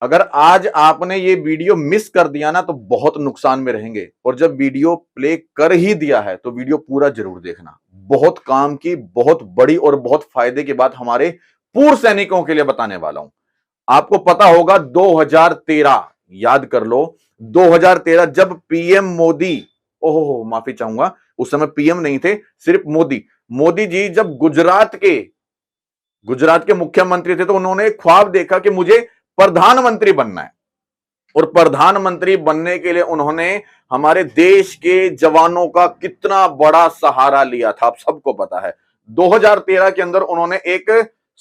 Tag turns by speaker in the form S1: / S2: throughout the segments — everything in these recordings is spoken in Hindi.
S1: अगर आज आपने ये वीडियो मिस कर दिया ना तो बहुत नुकसान में रहेंगे, और जब वीडियो प्ले कर ही दिया है तो वीडियो पूरा जरूर देखना। बहुत काम की, बहुत बड़ी और बहुत फायदे की बात हमारे पूर्व सैनिकों के लिए बताने वाला हूं। आपको पता होगा 2013, याद कर लो, 2013 जब पीएम मोदी, ओहो माफी चाहूंगा, उस समय पीएम नहीं थे, सिर्फ मोदी, मोदी जी जब गुजरात के मुख्यमंत्री थे तो उन्होंने एक ख्वाब देखा कि मुझे प्रधानमंत्री बनना है। और प्रधानमंत्री बनने के लिए उन्होंने हमारे देश के जवानों का कितना बड़ा सहारा लिया था, आप सबको पता है। 2013 के अंदर उन्होंने एक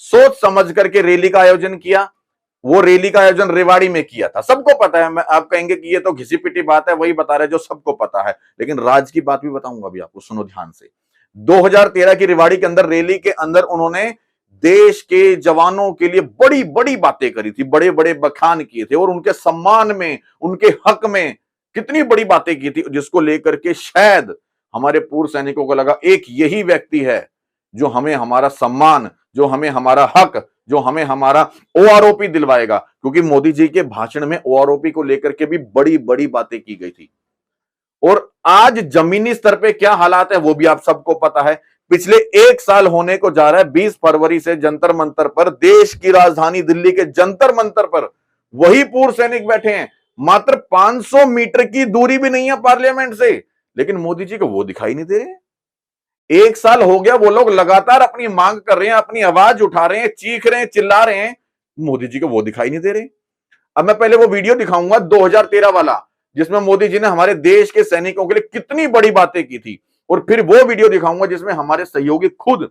S1: सोच समझ करके रैली का आयोजन किया। वो रैली का आयोजन रेवाड़ी में किया था, सबको पता है। मैं आप कहेंगे कि ये तो घिसी पिटी बात है, वही बता रहे जो सबको पता है, लेकिन राज की बात भी बताऊंगा अभी आपको, सुनो ध्यान से। 2013 की रेवाड़ी के अंदर रैली के अंदर उन्होंने देश के जवानों के लिए बड़ी बड़ी बातें करी थी, बड़े बड़े बखान किए थे, और उनके सम्मान में, उनके हक में कितनी बड़ी बातें की थी, जिसको लेकर के शायद हमारे पूर्व सैनिकों को लगा एक यही व्यक्ति है जो हमें हमारा सम्मान, जो हमें हमारा हक, जो हमें हमारा ओआरओपी दिलवाएगा। क्योंकि मोदी जी के भाषण में ओआरओपी को लेकर के भी बड़ी बड़ी बातें की गई थी। और आज जमीनी स्तर पे क्या हालात है वो भी आप सबको पता है। पिछले एक साल होने को जा रहा है, 20 फरवरी से जंतर मंतर पर, देश की राजधानी दिल्ली के जंतर मंतर पर वही पूर्व सैनिक बैठे हैं। मात्र 500 मीटर की दूरी भी नहीं है पार्लियामेंट से, लेकिन मोदी जी को वो दिखाई नहीं दे रहे। एक साल हो गया, वो लोग लगातार अपनी मांग कर रहे हैं, अपनी आवाज उठा रहे हैं, चीख रहे हैं, चिल्ला रहे हैं, मोदी जी को वो दिखाई नहीं दे रहे। अब मैं पहले वो वीडियो दिखाऊंगा 2013 वाला, जिसमें मोदी जी ने हमारे देश के सैनिकों के लिए कितनी बड़ी बातें की थी, और फिर वो वीडियो दिखाऊंगा जिसमें हमारे सहयोगी खुद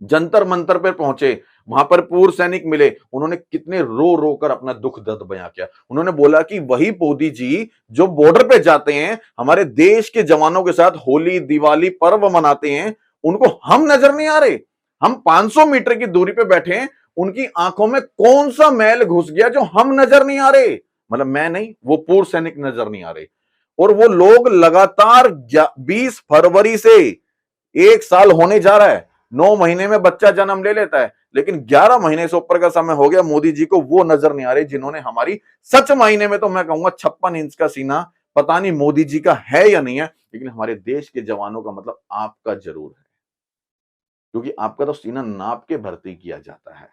S1: जंतर मंतर पर पहुंचे, वहां पर पूर्व सैनिक मिले, उन्होंने कितने रो रो कर अपना दुख दर्द बयां किया। उन्होंने बोला कि वही मोदी जी जो बॉर्डर पे जाते हैं, हमारे देश के जवानों के साथ होली दिवाली पर्व मनाते हैं, उनको हम नजर नहीं आ रहे। हम 500 मीटर की दूरी पे बैठे हैं, उनकी आंखों में कौन सा मैल घुस गया जो हम नजर नहीं आ रहे। मतलब मैं नहीं, वो पूर्व सैनिक नजर नहीं आ रहे। और वो लोग लगातार 20 फरवरी से एक साल होने जा रहा है, 9 महीने में बच्चा जन्म ले लेता है, लेकिन 11 महीने से ऊपर का समय हो गया, मोदी जी को वो नजर नहीं आ रहे जिन्होंने हमारी, सच मायने में तो मैं कहूंगा 56 इंच का सीना पता नहीं मोदी जी का है या नहीं है, लेकिन हमारे देश के जवानों का मतलब आपका जरूर है, क्योंकि आपका तो सीना नाप के भर्ती किया जाता है।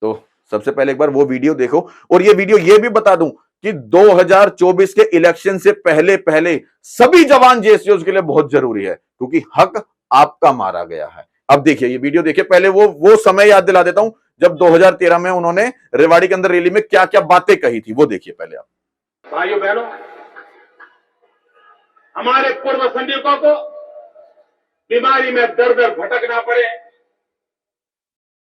S1: तो सबसे पहले एक बार वो वीडियो देखो, और ये वीडियो ये भी बता दूं कि 2024 के इलेक्शन से पहले पहले सभी जवान जेएसयूज के लिए बहुत जरूरी है, क्योंकि हक आपका मारा गया है। अब देखिए ये वीडियो देखिए, पहले वो समय याद दिला देता हूं जब 2013 में उन्होंने रेवाड़ी के अंदर रैली में क्या क्या बातें कही थी, वो देखिए पहले आप।
S2: भाइयों बहनों, हमारे पूर्व सैनिकों को बीमारी में दर दर भटकना पड़े,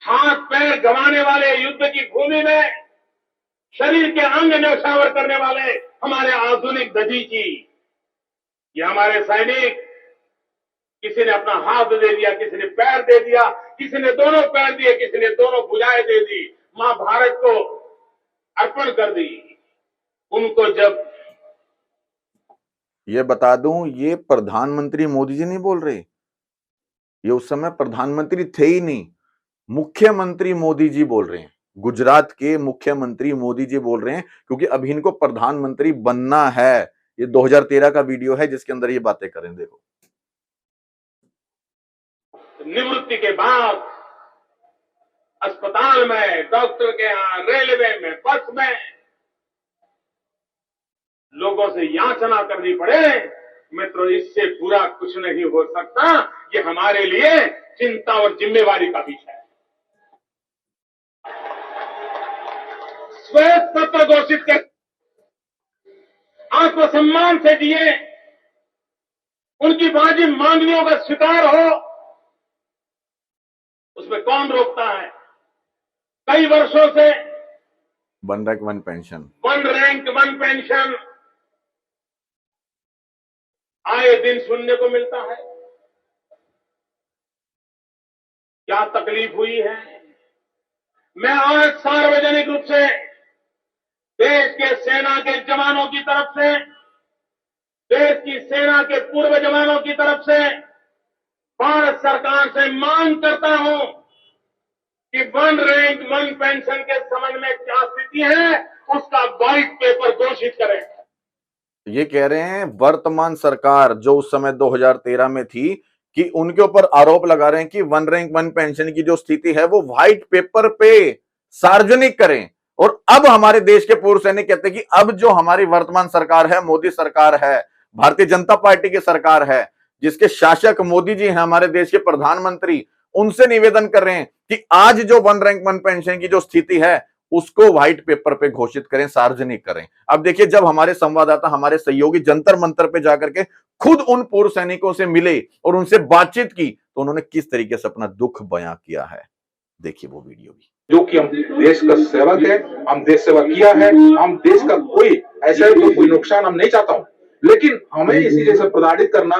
S2: हाथ पैर गंवाने वाले, युद्ध की भूमि में शरीर के अंग न्यौछावर करने वाले हमारे आधुनिक दधीची, ये हमारे सैनिक, किसी ने अपना हाथ दे दिया, किसी ने पैर दे दिया, किसी ने दोनों पैर दिए, किसी ने दोनों भुजाएं दे दी, मां भारत को अर्पण कर दी। उनको जब,
S1: ये बता दूं, ये प्रधानमंत्री मोदी जी नहीं बोल रहे, ये उस समय प्रधानमंत्री थे ही नहीं, मुख्यमंत्री मोदी जी बोल रहे हैं। गुजरात के मुख्यमंत्री मोदी जी बोल रहे हैं, क्योंकि अभी इनको प्रधानमंत्री बनना है। ये 2013 का वीडियो है जिसके अंदर ये बातें करें, देखो।
S2: निवृत्ति के बाद अस्पताल में, डॉक्टर के यहां, रेलवे में, बस में लोगों से याचना करनी पड़े, मित्रों, इससे बुरा कुछ नहीं हो सकता। ये हमारे लिए चिंता और जिम्मेवारी का विषय है। श्वेत पत्र घोषित कर आत्मसम्मान से जिए, उनकी वाजिब मांगनियों का शिकार हो, उसमें कौन रोकता है? कई वर्षों से
S1: one rank one pension,
S2: one rank one pension आए दिन सुनने को मिलता है। क्या तकलीफ हुई है? मैं आज सार्वजनिक रूप से देश के सेना के जवानों की तरफ से, देश की सेना के पूर्व जवानों की तरफ से भारत सरकार से मांग करता हूं कि वन रैंक वन पेंशन के संबंध में क्या स्थिति है, उसका व्हाइट पेपर घोषित करें।
S1: ये कह रहे हैं वर्तमान सरकार जो उस समय 2013 में थी कि उनके ऊपर आरोप लगा रहे हैं कि वन रैंक वन पेंशन की जो स्थिति है वो व्हाइट पेपर पे सार्वजनिक करें। और अब हमारे देश के पूर्व सैनिक कहते हैं कि अब जो हमारी वर्तमान सरकार है, मोदी सरकार है, भारतीय जनता पार्टी की सरकार है, जिसके शासक मोदी जी हैं, हमारे देश के प्रधानमंत्री, उनसे निवेदन कर रहे हैं कि आज जो वन रैंक वन पेंशन की जो स्थिति है उसको व्हाइट पेपर पे घोषित करें, सार्वजनिक करें। अब देखिए, जब हमारे संवाददाता, हमारे सहयोगी जंतर मंतर पे जाकर के खुद उन पूर्व सैनिकों से मिले और उनसे बातचीत की तो उन्होंने किस तरीके से अपना दुख बयां किया है, देखिए वो वीडियो भी।
S3: जो कि हम देश का सेवक है, हम देश सेवा किया है, हम देश का कोई ऐसा तो कोई नुकसान हम नहीं चाहता हूं, लेकिन हमें इसी जैसे प्रताड़ित करना,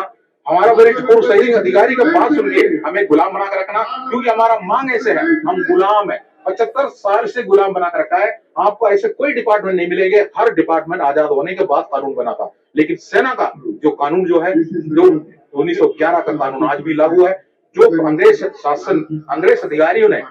S3: हमारा वरिष्ठ पूर्व सैनिक अधिकारी का बात सुन के हमें गुलाम बना कर रखना, क्योंकि हमारा मांग ऐसे है, हम गुलाम है, 75 साल से गुलाम बना कर रखा है। आपको ऐसे कोई डिपार्टमेंट नहीं मिलेंगे, हर डिपार्टमेंट आजाद होने के बाद कानून बना था, लेकिन सेना का जो कानून जो है, जो 1911 का कानून आज भी लागू है। जो अंग्रेज शासन, अंग्रेज अधिकारियों ने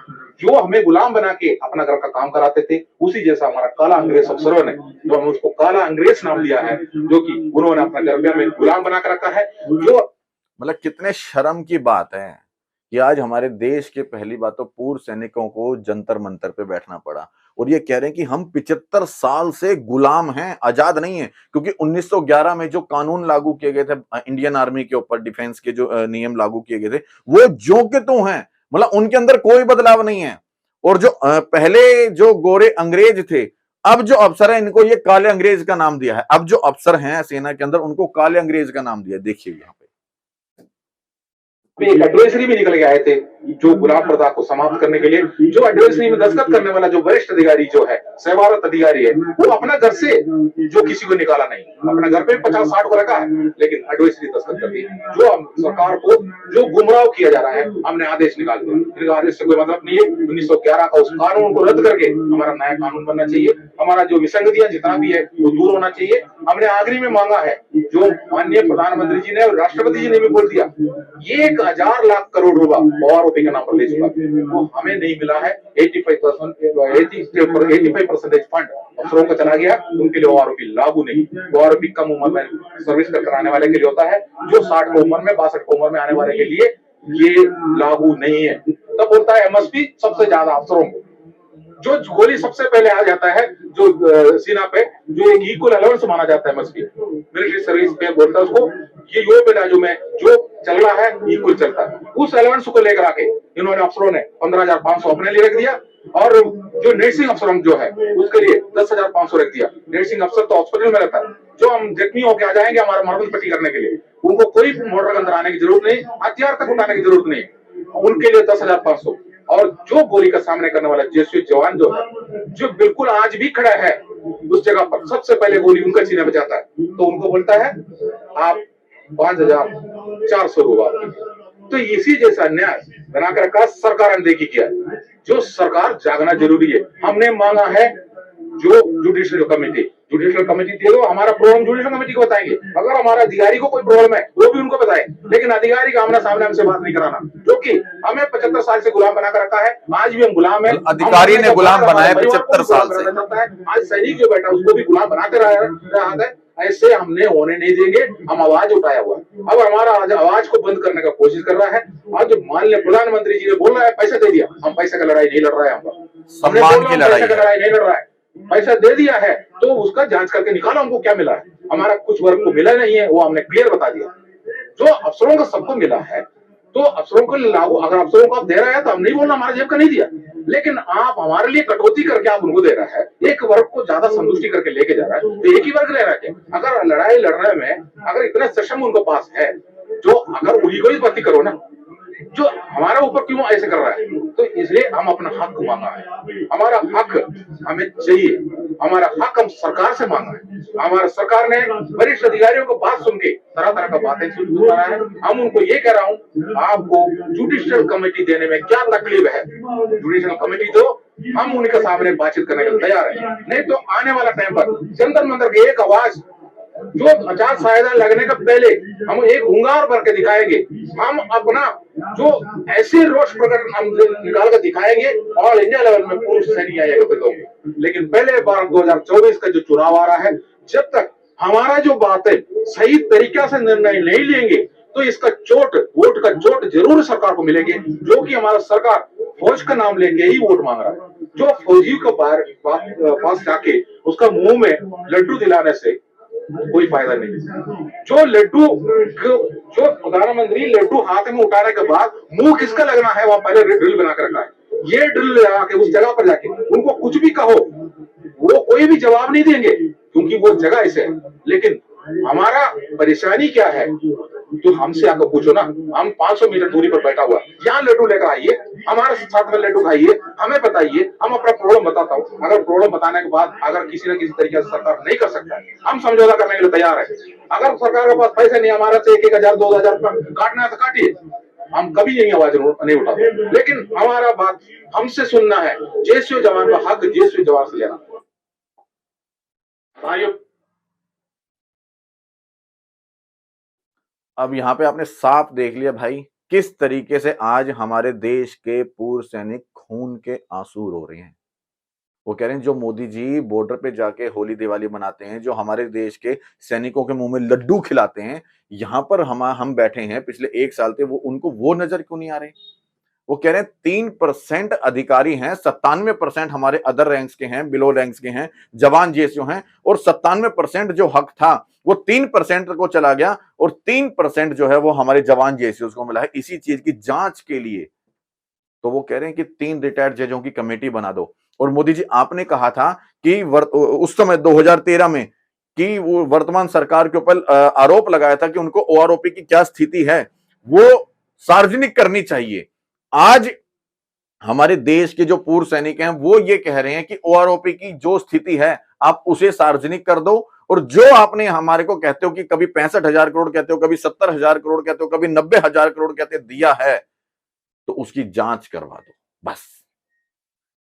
S3: जो हमें गुलाम बना के अपना घर का काम कराते थे, उसी जैसा हमारा काला अंग्रेज अफसरों ने, जो हम उसको काला अंग्रेज नाम दिया है, जो कि उन्होंने अपना घर में गुलाम बना कर रखा है। जो
S1: मतलब कितने शर्म की बात है कि आज हमारे देश के पहली बात तो पूर्व सैनिकों को जंतर मंतर पे बैठना पड़ा और ये कह रहे हैं कि हम 75 साल से गुलाम हैं, आजाद नहीं है। क्योंकि 1911 में जो कानून लागू किए गए थे इंडियन आर्मी के ऊपर, डिफेंस के जो नियम लागू किए गए थे, वो जो के तो हैं, मतलब उनके अंदर कोई बदलाव नहीं है। और जो पहले जो गोरे अंग्रेज थे, अब जो अफसर है इनको ये काले अंग्रेज का नाम दिया है। अब जो अफसर हैं सेना के अंदर उनको काले अंग्रेज का नाम दिया है। देखिए यहाँ पे
S3: एक एडवाइजरी भी निकल के आए थे, जो गुलाम प्रथा को समाप्त करने के लिए। जो एडवाइजरी में दस्तखत करने वाला जो वरिष्ठ अधिकारी जो है, सेवारत अधिकारी है, वो अपना घर से जो किसी को निकाला नहीं, अपना घर पे 50-60 को रखा है, लेकिन एडवाइजरी दस्तखत कर दी। जो सरकार को जो गुमराह किया जा रहा है, हमने आदेश निकाल दिया। आदेश से कोई मतलब नहीं है। 1911 का उस कानून को रद्द करके हमारा नया कानून बनना चाहिए। हमारा जो विसंगतियां जितना भी है वो दूर होना चाहिए। हमने आखिरी में मांगा है, जो माननीय प्रधानमंत्री जी ने और राष्ट्रपति जी ने भी बोल दिया, 1,000 लाख करोड़ रुपया OROP के नाम पर दे चुका, वो हमें नहीं मिला है। 85% फंड अफसरों को चला गया, उनके लिए OROP लागू नहीं। OROP कम उम्र में सर्विस कर आने वाले के लिए होता है, जो 60 की उम्र में, 62 की उम्र में आने वाले के लिए ये लागू नहीं है। तब बोलता है MSP सबसे ज्यादा अफसरों को, जो गोली सबसे पहले आ जाता है, जो सीना पे जो एक इक्वल अलाउंस माना जाता है MSP, मिलिट्री सर्विस पे बोलता है उसको, ये यो बेटा जो में जो चल रहा है इक्वल चलता है। उस अलाउंस को लेकर आके इन्होंने अफसरों ने 15,500 अपने लिए रख दिया, और जो नर्सिंग अफसर जो है उसके लिए 10,500 रख दिया। नर्सिंग अफसर तो हॉस्पिटल में रहता है, जो हम जख्मी होकर आ जाएंगे हमारा मरहम पट्टी करने के लिए, उनको कोई मोटर के अंदर आने की जरूरत नहीं, हथियार तक उठाने की जरूरत नहीं, उनके लिए 10,500। और जो गोली का सामने करने वाला जेएसयू जवान जो है, जो बिल्कुल आज भी खड़ा है उस जगह पर, सबसे पहले गोली उनका सीने में जाता है, तो उनको बोलता है आप 5,400 रुपए। तो इसी जैसा अन्याय बनाकर रखा सरकार अनदेखी किया। जो सरकार जागना जरूरी है। हमने मांगा है जो जुडिशियल कमेटी दे दो, हमारा प्रॉब्लम जुडिशियल कमेटी को बताएंगे। अगर हमारा अधिकारी को कोई प्रॉब्लम है वो भी उनको बताए, लेकिन अधिकारी का आमना सामने हमसे बात नहीं कराना, क्योंकि हमें 75 साल से गुलाम बनाकर रखा है। आज भी हम गुलाम है,
S1: अधिकारी ने गुलाम बनाया 75 साल से।
S3: आज सैनिक जो बैठा उसको भी गुलाम बनाते रहा है। ऐसे हमने होने नहीं देंगे। हम आवाज उठाया हुआ, अब हमारा आवाज को बंद करने का कोशिश कर रहा है। आज जो माननीय प्रधानमंत्री जी ने बोल रहा है पैसा दे दिया, हम पैसे का लड़ाई नहीं लड़ रहे हैं, हमने पैसे का लड़ाई नहीं लड़ रहा है। पैसा दे दिया है तो उसका जांच करके निकालो हमको क्या मिला है। हमारा कुछ वर्ग को मिला नहीं है, वो हमने क्लियर बता दिया। जो अफसरों को सबको मिला है तो अफसरों को लागू, अगर अफसरों को आप दे रहा है तो हम नहीं बोलना हमारा जेब का नहीं दिया, लेकिन आप हमारे लिए कटौती करके आप उनको दे रहा है, एक वर्ग को ज्यादा संतुष्टि करके लेके जा रहा है, तो एक ही वर्ग ले रहा है। अगर लड़ाई लड़ने में अगर इतना सक्षम उनको पास है, जो अगर उन्हीं को ही भर्ती करो ना, जो हमारा ऊपर क्यों ऐसे कर रहा है। तो इसलिए हम अपना हक मांगा है, हमारा हक हमें चाहिए, हमारा हक हम सरकार से मांगा है। हमारा सरकार ने वरिष्ठ अधिकारियों को बात सुन के तरह तरह का बातें सुन रहा है। हम उनको ये कह रहा हूँ, आपको जुडिशियल कमेटी देने में क्या तकलीफ है, जुडिशियल कमेटी दो, हम उनके सामने बातचीत करने के लिए तैयार है। नहीं तो आने वाला टाइम पर जंतर मंतर की एक आवाज, जो आचार संहिता लगने का पहले हम एक हुंगार भर के दिखाएंगे, हम अपना जो ऐसे रोष प्रकट हम निकाल कर दिखाएंगे ऑल इंडिया लेवल में पूर्व सैनिक आएगा तो। लेकिन पहले बार 2024 का जो चुनाव आ रहा है, जब तक हमारा जो बात है सही तरीका से निर्णय नहीं लेंगे तो इसका वोट का चोट जरूर सरकार को मिलेंगे, जो कि हमारा सरकार फौज का नाम लेके ही वोट मांग रहा है। जो फौजी को पास जाके उसका मुंह में लड्डू दिलाने से कोई फायदा नहीं। जो प्रधानमंत्री लड्डू हाथ में उठाने के बाद मुंह किसका लगना है, वहां पहले ड्रिल बना कर रखा है। ये ड्रिल लगा के उस जगह पर जाके उनको कुछ भी कहो वो कोई भी जवाब नहीं देंगे, क्योंकि वो जगह ऐसे है। लेकिन हमारा परेशानी क्या है तो हमसे आकर पूछो ना। हम 500 मीटर दूरी पर बैठा हुआ, यहाँ लड्डू लेकर आइए, हमारे साथ में लड्डू खाइए, हमें बताइए, हम अपना प्रॉब्लम बताता हूँ। अगर प्रॉब्लम बताने के बाद अगर किसी न किसी तरीके से सरकार नहीं कर सकता है, हम समझौता करने के लिए तैयार है। अगर सरकार के पास पैसे नहीं, हमारा से 1,000 2,000 काटना है तो काटिए, हम कभी नहीं आवाज नहीं उठाते। लेकिन हमारा बात हमसे सुनना है। जैसे जवान का हक जैसे जवान से लेना।
S1: अब यहाँ पे आपने साफ देख लिया भाई किस तरीके से आज हमारे देश के पूर्व सैनिक खून के आंसू रो रहे हैं। वो कह रहे हैं जो मोदी जी बॉर्डर पे जाके होली दिवाली मनाते हैं, जो हमारे देश के सैनिकों के मुंह में लड्डू खिलाते हैं, यहाँ पर हम बैठे हैं पिछले 1 साल से, वो उनको वो नजर क्यों नहीं आ रहे। वो कह रहे हैं 3% अधिकारी हैं, 97% हमारे अदर रैंक्स के हैं, बिलो रैंक्स के हैं, जवान जेएसयू हैं, और 97% जो हक था वो 3% को चला गया, और 3% जो है वो हमारे जवान जेएसयू को मिला है। इसी चीज की जांच के लिए तो वो कह रहे हैं कि 3 रिटायर्ड जजों की कमेटी बना दो। और मोदी जी आपने कहा था कि उस समय 2013 में कि वो वर्तमान सरकार के ऊपर आरोप लगाया था कि उनको ओआरओपी की क्या स्थिति है वो सार्वजनिक करनी चाहिए। आज हमारे देश के जो पूर्व सैनिक हैं वो ये कह रहे हैं कि ओआरओपी की जो स्थिति है आप उसे सार्वजनिक कर दो, और जो आपने हमारे को कहते हो कि कभी 65,000 करोड़ कहते हो, कभी 70,000 करोड़ कहते हो, कभी 90,000 करोड़ कहते दिया है, तो उसकी जांच करवा दो बस।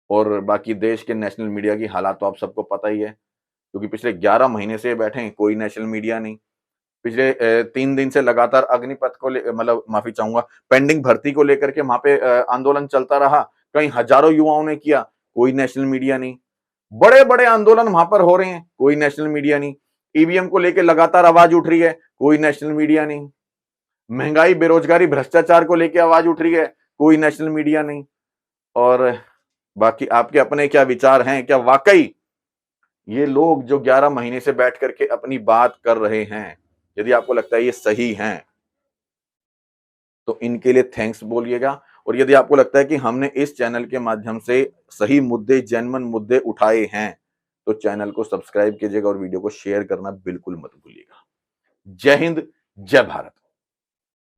S1: और बाकी देश के नेशनल मीडिया की हालात तो आप सबको पता ही है, क्योंकि पिछले 11 महीने से बैठे हैं, कोई नेशनल मीडिया नहीं। पिछले 3 दिन से लगातार अग्निपथ को मतलब माफी चाहूंगा, पेंडिंग भर्ती को लेकर के वहां पे आंदोलन चलता रहा, कई हजारों युवाओं ने किया, कोई नेशनल मीडिया नहीं। बड़े बड़े आंदोलन वहां पर हो रहे हैं, कोई नेशनल मीडिया नहीं। ईवीएम को लेकर लगातार आवाज उठ रही है, कोई नेशनल मीडिया नहीं। महंगाई, बेरोजगारी, भ्रष्टाचार को लेकर आवाज उठ रही है, कोई नेशनल मीडिया नहीं। और बाकी आपके अपने क्या विचार हैं, क्या वाकई ये लोग जो 11 महीने से बैठ करके अपनी बात कर रहे हैं, यदि आपको लगता है ये सही हैं तो इनके लिए थैंक्स बोलिएगा। और यदि आपको लगता है कि हमने इस चैनल के माध्यम से सही मुद्दे, जेन्युइन मुद्दे उठाए हैं, तो चैनल को सब्सक्राइब कीजिएगा और वीडियो को शेयर करना बिल्कुल मत भूलिएगा। जय हिंद, जय भारत।